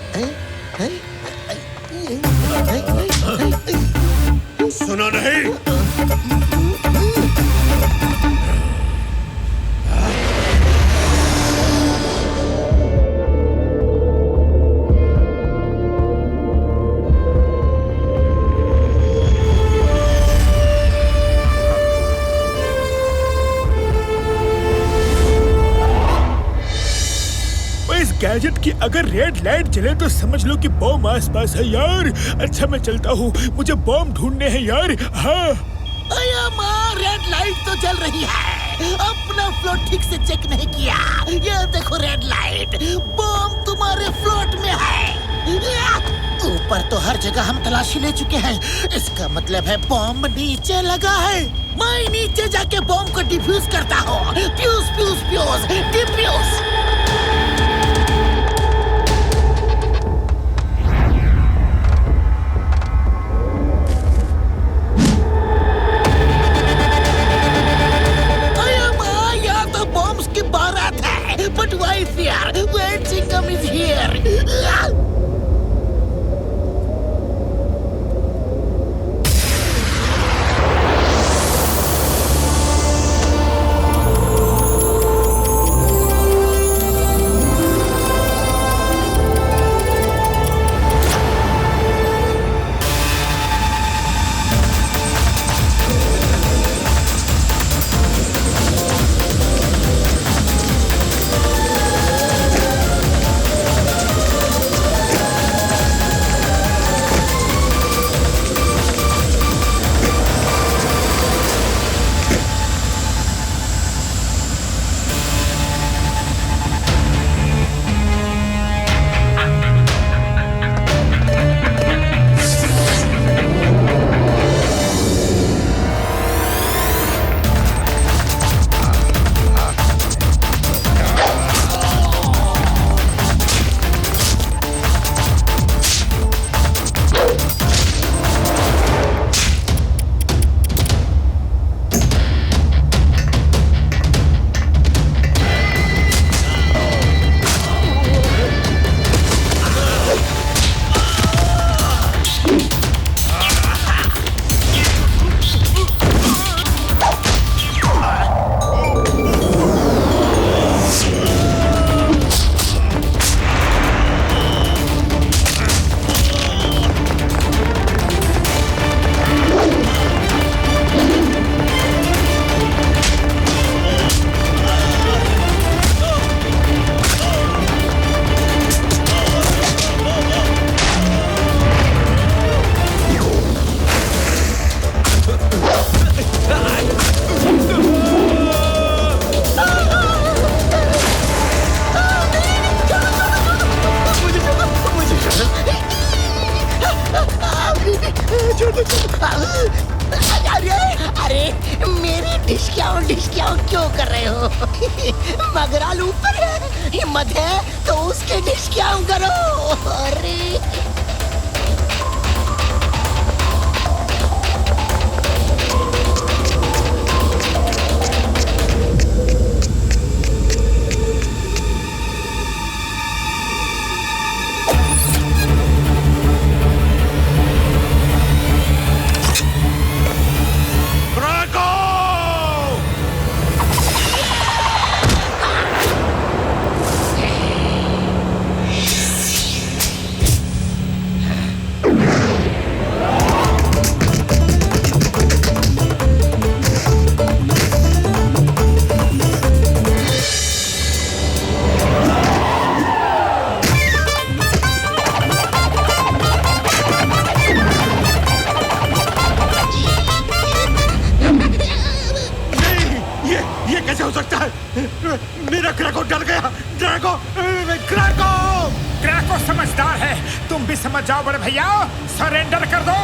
सुना नहीं? गैजेट की अगर रेड लाइट जले तो समझ लो कि बॉम्ब आसपास है यार। अच्छा मैं चलता हूँ, मुझे बॉम्ब ढूंढने हैं यार। हाँ अया माँ, रेड लाइट तो जल रही है। अपना फ्लोट ठीक से चेक नहीं किया। ये देखो रेड लाइट, बॉम्ब तुम्हारे फ्लोट में है। ऊपर तो हर जगह हम तलाशी ले चुके हैं, इसका मतलब है बॉम्ब नीचे लगा है। मैं नीचे जाके बॉम्ब को डिफ्यूज करता हूँ। Fuse fuse fuse defuse. But why fear when Chingam is here? अरे मेरी डिस्काउंट क्यों कर रहे हो? मगराल ऊपर है, हिम्मत है तो उसके डिस्काउंट करो। अरे मेरा क्रैको डर गया। क्रैको समझदार है, तुम भी समझ जाओ बड़े भैया, सरेंडर कर दो।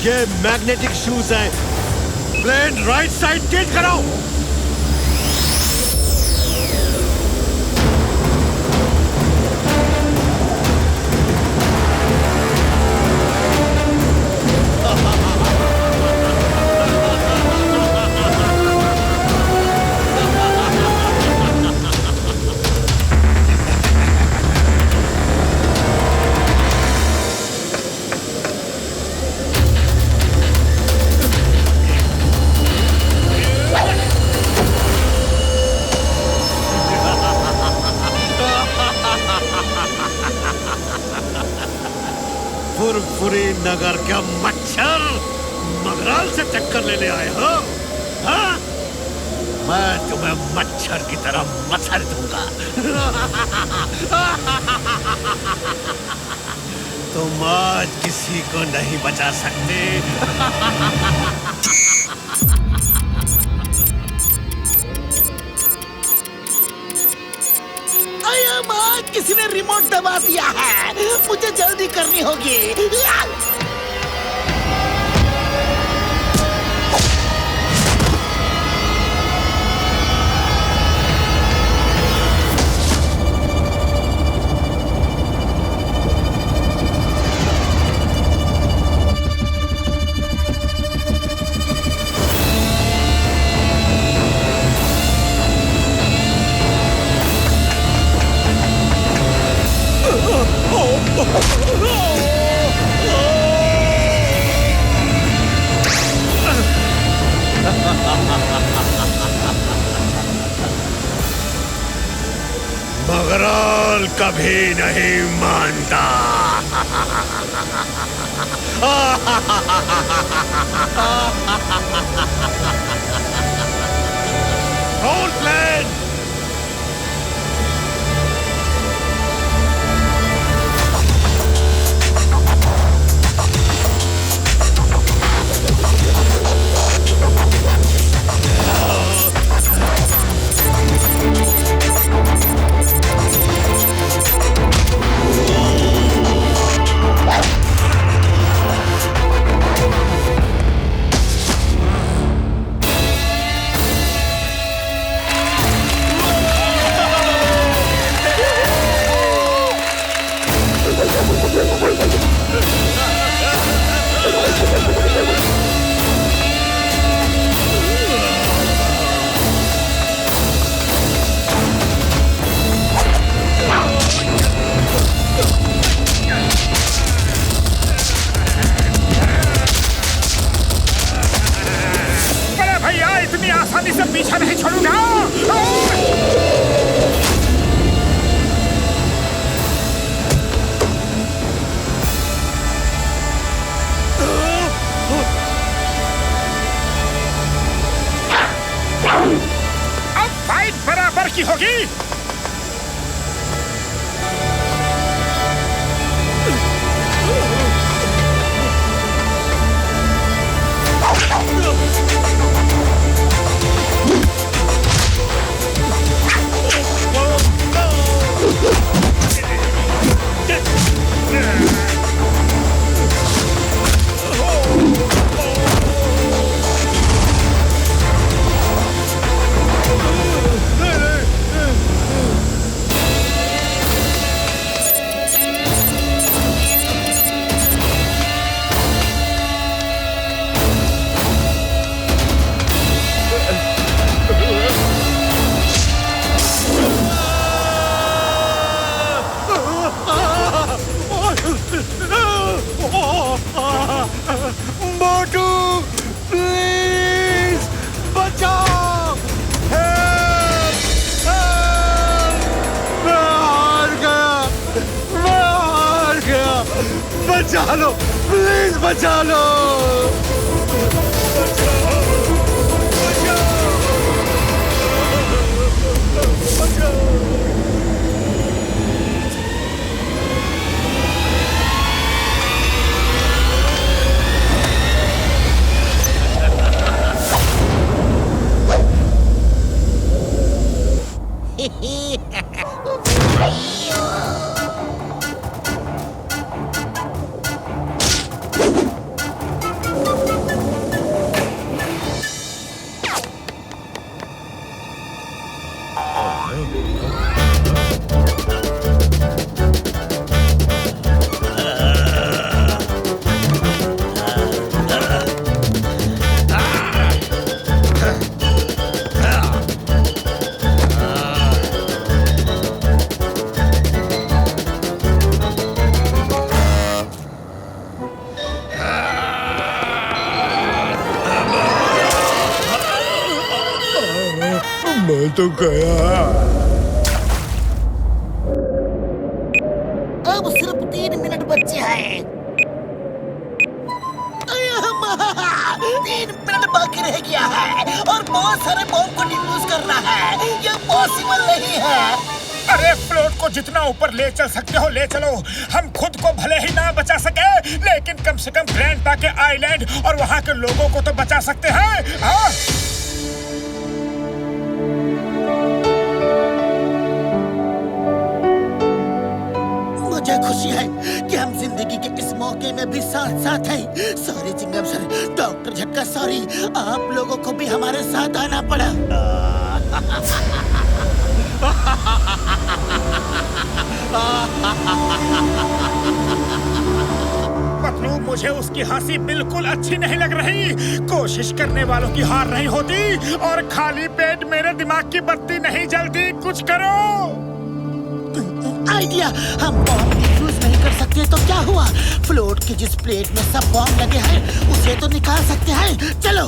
ये मैग्नेटिक शूज हैं। प्लेन राइट साइड टिल्ट कराओ। फुरफुरी नगर का मच्छर मगराल से चक्कर लेने आए हो? हाँ? मैं तुम्हें मच्छर की तरह मच्छर दूंगा। तुम आज किसी को नहीं बचा सकते। अरे माँ, किसी ने रिमोट दबा दिया है। मुझे जल्दी करनी होगी। मगराल कभी नहीं मानता। Roll plane. इतनी आसानी से पीछा नहीं छोड़ूंगा। अब फाइट बराबर की होगी। मोटू प्लीज बचाओ। मैं हार गया। बचा लो प्लीज, बचा लो। मैं तो गया। अब सिर्फ 3 मिनट बचे हैं। 3 मिनट बाकी रह गया है और बहुत सारे बॉम्ब को डिफ्यूज करना है। ये पॉसिबल नहीं है। अरे फ्लोट को जितना ऊपर ले चल सकते हो ले चलो। हम खुद को भले ही ना बचा सके, लेकिन कम से कम ग्रैंडपा के आइलैंड और वहाँ के लोगों को तो बचा सकते हैं। हाँ? मुझे खुशी है कि हम जिंदगी के इस मौके में भी साथ साथ हैं। सॉरी चिंगम सर, डॉक्टर झटका सॉरी, आप लोगों को भी हमारे साथ आना पड़ा। पतलू, मुझे उसकी हंसी बिल्कुल अच्छी नहीं लग रही। कोशिश करने वालों की हार नहीं होती और खाली पेट मेरे दिमाग की बत्ती नहीं जलती। कुछ करो। आइडिया, हम बॉम्ब डिफ्यूज नहीं कर सकते तो क्या हुआ? फ्लोट की जिस प्लेट में सब बॉम्ब लगे हैं उसे तो निकाल सकते हैं। चलो।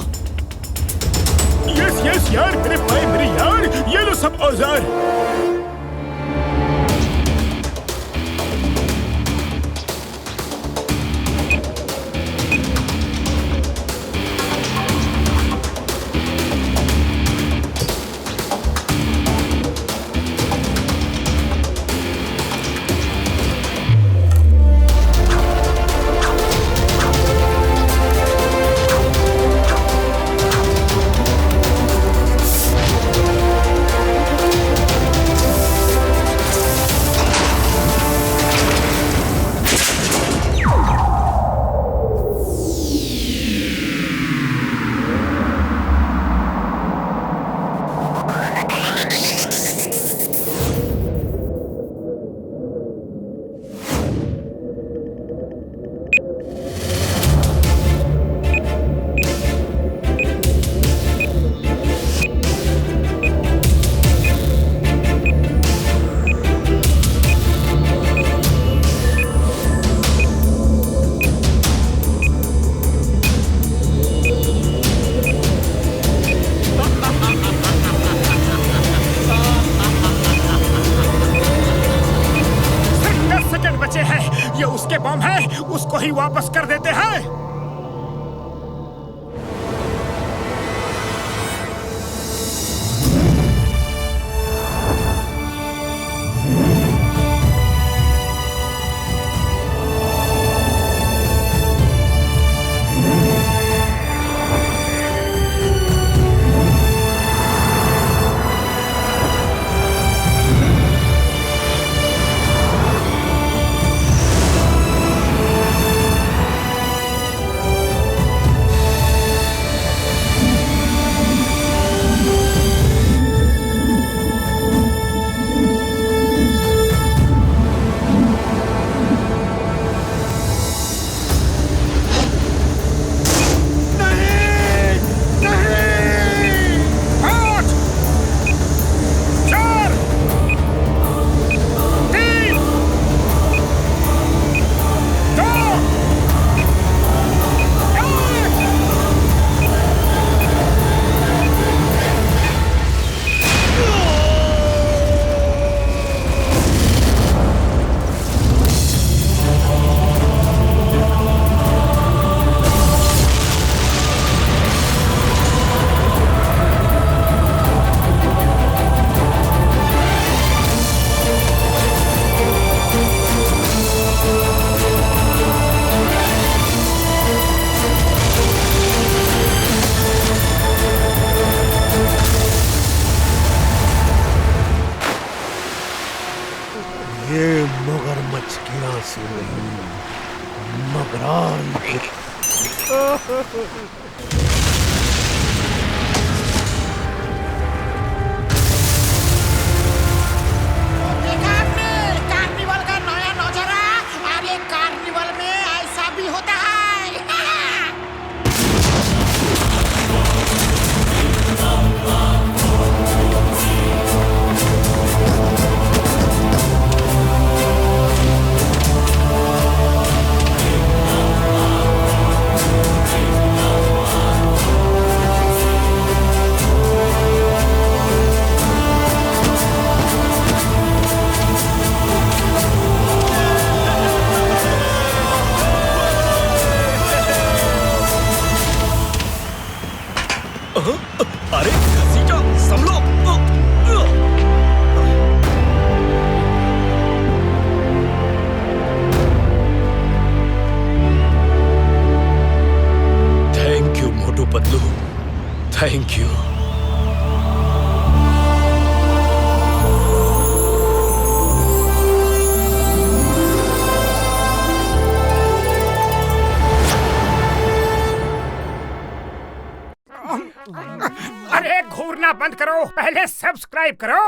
यस यस यार, मेरे भाई मेरे यार, ये लो सब औजार। उसके बम है, उसको ही वापस कर देते हैं। ये मगरमच्छ के आंसू नहीं, मगरान के। करो, पहले सब्सक्राइब करो।